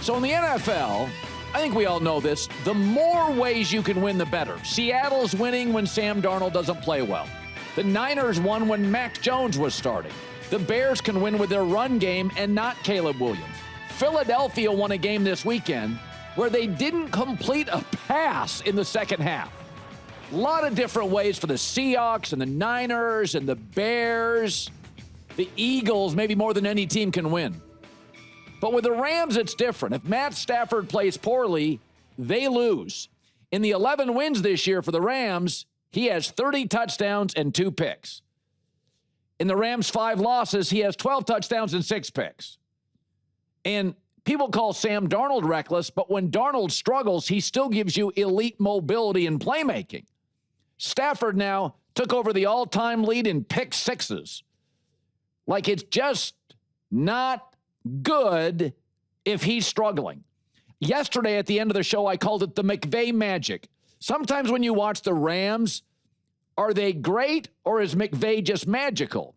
So in the NFL, I think we all know this, the more ways you can win, the better. Seattle's winning when Sam Darnold doesn't play well. The Niners won when Mac Jones was starting. The Bears can win with their run game and not Caleb Williams. Philadelphia won a game this weekend where they didn't complete a pass in the second half. A lot of different ways for the Seahawks and the Niners and the Bears. The Eagles, maybe more than any team can win. But with the Rams, it's different. If Matt Stafford plays poorly, they lose. In the 11 wins this year for the Rams, he has 30 touchdowns and 2 picks. In the Rams' 5 losses, he has 12 touchdowns and 6 picks. And people call Sam Darnold reckless, but when Darnold struggles, he still gives you elite mobility and playmaking. Stafford now took over the all-time lead in pick sixes. Like, it's just not good if he's struggling. Yesterday at the end of the show, I called it the McVay magic. Sometimes when you watch the Rams, are they great or is McVay just magical?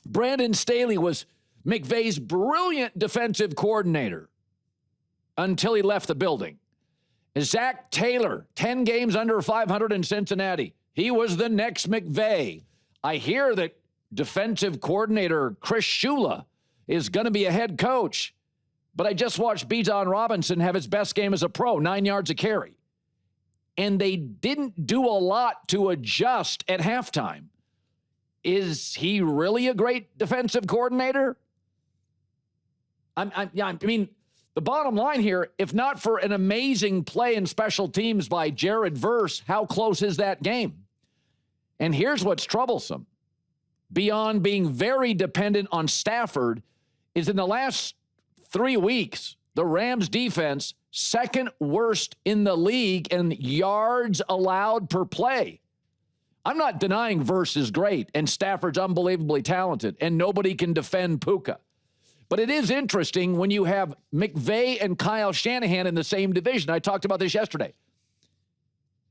Brandon Staley was McVay's brilliant defensive coordinator until he left the building. Zach Taylor, 10 games under 500 in Cincinnati. He was the next McVay. I hear that defensive coordinator Chris Shula is going to be a head coach. But I just watched Bijan Robinson have his best game as a pro, 9 yards a carry. And they didn't do a lot to adjust at halftime. Is he really a great defensive coordinator? I mean, the bottom line here, if not for an amazing play in special teams by Jared Verse, how close is that game? And here's what's troublesome. Beyond being very dependent on Stafford, is in the last 3 weeks, the Rams defense, second worst in the league in yards allowed per play. I'm not denying Verse is great, and Stafford's unbelievably talented, and nobody can defend Puka. But it is interesting when you have McVay and Kyle Shanahan in the same division. I talked about this yesterday.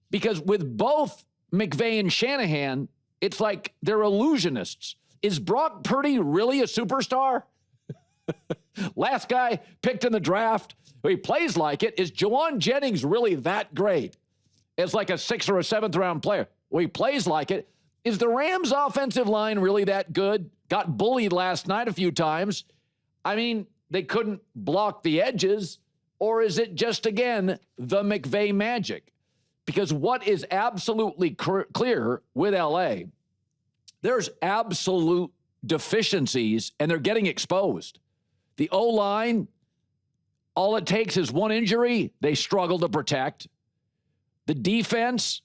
Because with both McVay and Shanahan, it's like they're illusionists. Is Brock Purdy really a superstar? Last guy picked in the draft, he plays like it. Is Jawan Jennings really that great? As like a 6th or a 7th round player. Well, he plays like it. Is the Rams' offensive line really that good? Got bullied last night a few times. I mean, they couldn't block the edges. Or is it just, again, the McVay magic? Because what is absolutely clear with LA, there's absolute deficiencies, and they're getting exposed. The O-line, all it takes is one injury, they struggle to protect. The defense,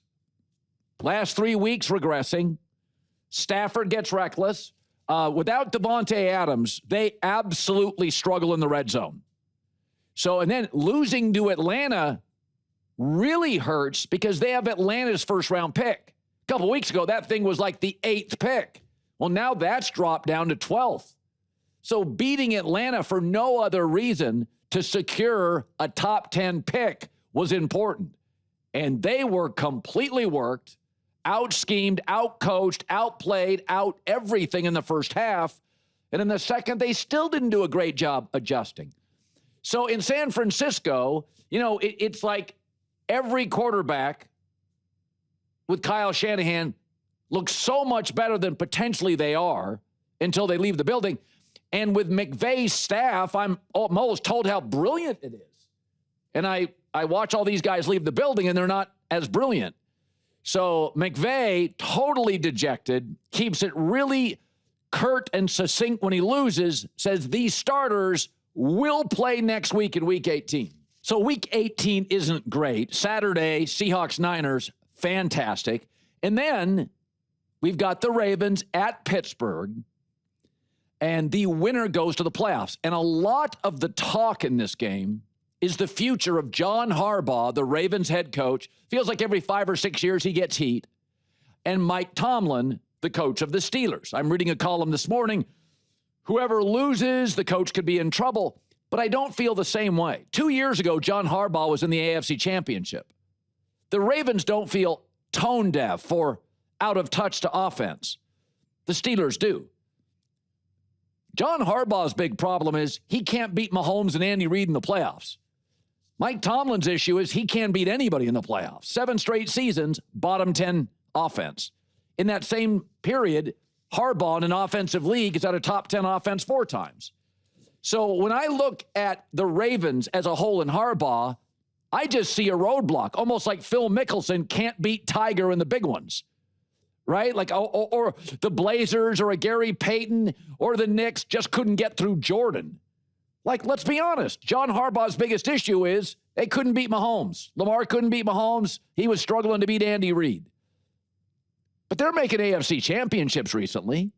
last 3 weeks regressing. Stafford gets reckless. Without Devontae Adams, they absolutely struggle in the red zone. So, and then losing to Atlanta really hurts because they have Atlanta's first-round pick. A couple weeks ago, that thing was like the 8th pick. Well, now that's dropped down to 12th. So beating Atlanta for no other reason to secure a top 10 pick was important. And they were completely worked, out-schemed, out-coached, outplayed, out everything in the first half. And in the second, they still didn't do a great job adjusting. So in San Francisco, you know, it's like every quarterback with Kyle Shanahan looks so much better than potentially they are until they leave the building. And with McVay's staff, I'm almost told how brilliant it is. And I watch all these guys leave the building, and they're not as brilliant. So McVay, totally dejected, keeps it really curt and succinct when he loses, says these starters will play next week in Week 18. So Week 18 isn't great. Saturday, Seahawks-Niners, fantastic. And then we've got the Ravens at Pittsburgh, and the winner goes to the playoffs. And a lot of the talk in this game is the future of John Harbaugh, the Ravens head coach. Feels like every 5 or 6 years he gets heat. And Mike Tomlin, the coach of the Steelers. I'm reading a column this morning. Whoever loses, the coach could be in trouble. But I don't feel the same way. 2 years ago, John Harbaugh was in the AFC Championship. The Ravens don't feel tone deaf or out of touch to offense. The Steelers do. John Harbaugh's big problem is he can't beat Mahomes and Andy Reid in the playoffs. Mike Tomlin's issue is he can't beat anybody in the playoffs. 7 straight seasons, bottom 10 offense. In that same period, Harbaugh in an offensive league is at a top 10 offense 4 times. So when I look at the Ravens as a whole in Harbaugh, I just see a roadblock, almost like Phil Mickelson can't beat Tiger in the big ones, right? Like, or the Blazers or a Gary Payton or the Knicks just couldn't get through Jordan. Like, let's be honest. John Harbaugh's biggest issue is they couldn't beat Mahomes. Lamar couldn't beat Mahomes. He was struggling to beat Andy Reid. But they're making AFC championships recently.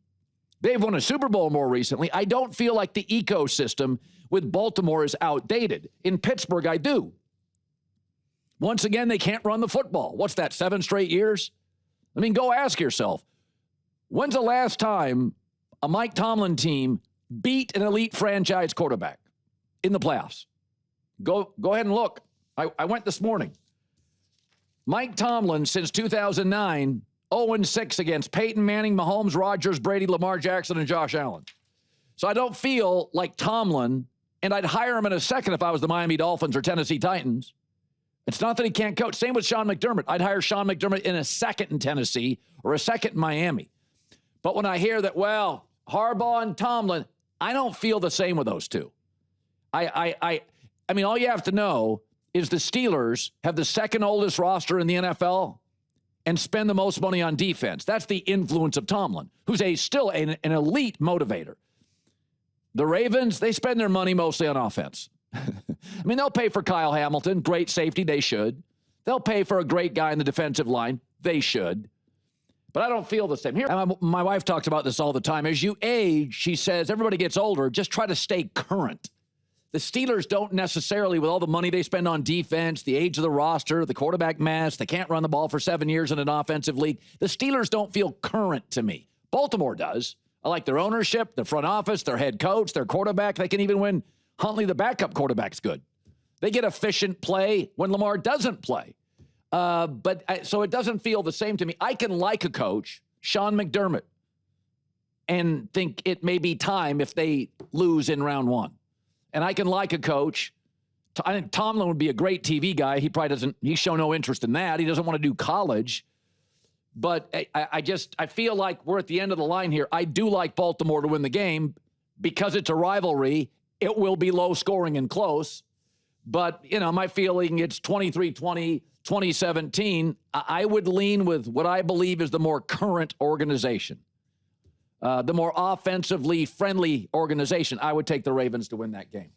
They've won a Super Bowl more recently. I don't feel like the ecosystem with Baltimore is outdated. In Pittsburgh, I do. Once again, they can't run the football. What's that, 7 straight years? I mean, go ask yourself, when's the last time a Mike Tomlin team beat an elite franchise quarterback in the playoffs? Go ahead and look. I went this morning. Mike Tomlin, since 2009, 0-6 against Peyton Manning, Mahomes, Rodgers, Brady, Lamar Jackson, and Josh Allen. So I don't feel like Tomlin, and I'd hire him in a second if I was the Miami Dolphins or Tennessee Titans. It's not that he can't coach. Same with Sean McDermott. I'd hire Sean McDermott in a second in Tennessee or a second in Miami. But when I hear that, well, Harbaugh and Tomlin, I don't feel the same with those two. I mean, all you have to know is the Steelers have the second oldest roster in the NFL and spend the most money on defense. That's the influence of Tomlin, who's still an elite motivator. The Ravens, they spend their money mostly on offense. I mean, they'll pay for Kyle Hamilton, great safety, they should. They'll pay for a great guy in the defensive line, they should. But I don't feel the same. Here, my wife talks about this all the time. As you age, she says, everybody gets older, just try to stay current. The Steelers don't necessarily, with all the money they spend on defense, the age of the roster, the quarterback mess, they can't run the ball for 7 years in an offensive league. The Steelers don't feel current to me. Baltimore does. I like their ownership, their front office, their head coach, their quarterback. They can even win. Huntley, the backup quarterback's good. They get efficient play when Lamar doesn't play. So it doesn't feel the same to me. I can like a coach, Sean McDermott, and think it may be time if they lose in round 1. And I can like a coach. I think Tomlin would be a great TV guy. He probably doesn't, he's shown no interest in that. He doesn't want to do college. But I feel like we're at the end of the line here. I do like Baltimore to win the game because it's a rivalry. It will be low scoring and close. But, you know, my feeling it's 23-20, 2017. I would lean with what I believe is the more current organization. The more offensively friendly organization. I would take the Ravens to win that game.